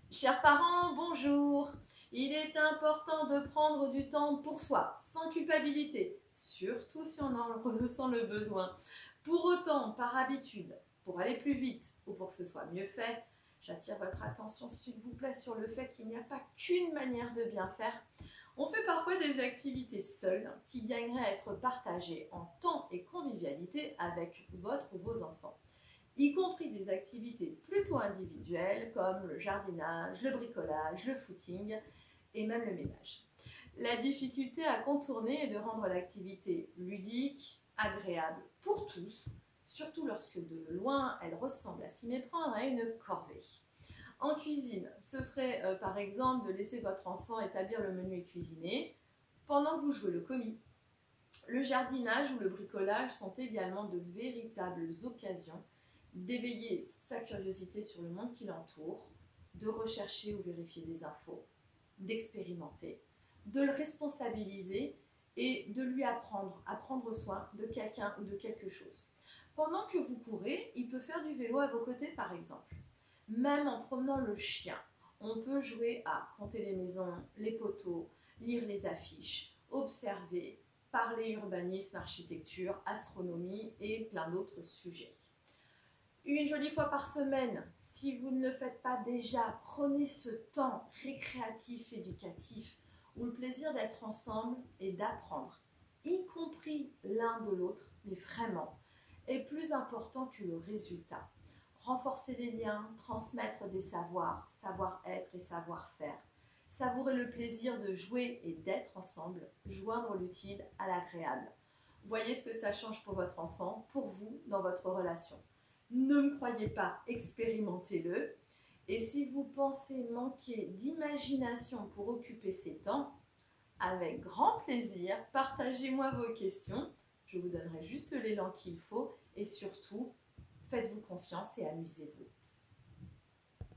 Chers parents, bonjour. Il est important de prendre du temps pour soi, sans culpabilité, surtout si on en ressent le besoin. Pour autant, par habitude, pour aller plus vite ou pour que ce soit mieux fait, j'attire votre attention s'il vous plaît sur le fait qu'il n'y a pas qu'une manière de bien faire. On fait parfois des activités seules qui gagneraient à être partagées en temps et convivialité avec votre ou vos enfants, y compris des activités plutôt individuelles comme le jardinage, le bricolage, le footing et même le ménage. La difficulté à contourner est de rendre l'activité ludique, agréable pour tous, surtout lorsque de loin elle ressemble à s'y méprendre à une corvée. En cuisine, ce serait par exemple de laisser votre enfant établir le menu et cuisiner pendant que vous jouez le commis. Le jardinage ou le bricolage sont également de véritables occasions d'éveiller sa curiosité sur le monde qui l'entoure, de rechercher ou vérifier des infos, d'expérimenter, de le responsabiliser et de lui apprendre à prendre soin de quelqu'un ou de quelque chose. Pendant que vous courez, il peut faire du vélo à vos côtés par exemple. Même en promenant le chien, on peut jouer à compter les maisons, les poteaux, lire les affiches, observer, parler urbanisme, architecture, astronomie et plein d'autres sujets. Une jolie fois par semaine, si vous ne le faites pas déjà, prenez ce temps récréatif, éducatif, où le plaisir d'être ensemble et d'apprendre, y compris l'un de l'autre, mais vraiment, est plus important que le résultat. Renforcer les liens, transmettre des savoirs, savoir-être et savoir-faire. Savourer le plaisir de jouer et d'être ensemble, joindre l'utile à l'agréable. Voyez ce que ça change pour votre enfant, pour vous, dans votre relation. Ne me croyez pas, expérimentez-le. Et si vous pensez manquer d'imagination pour occuper ces temps, avec grand plaisir, partagez-moi vos questions. Je vous donnerai juste l'élan qu'il faut et surtout, faites-vous confiance et amusez-vous.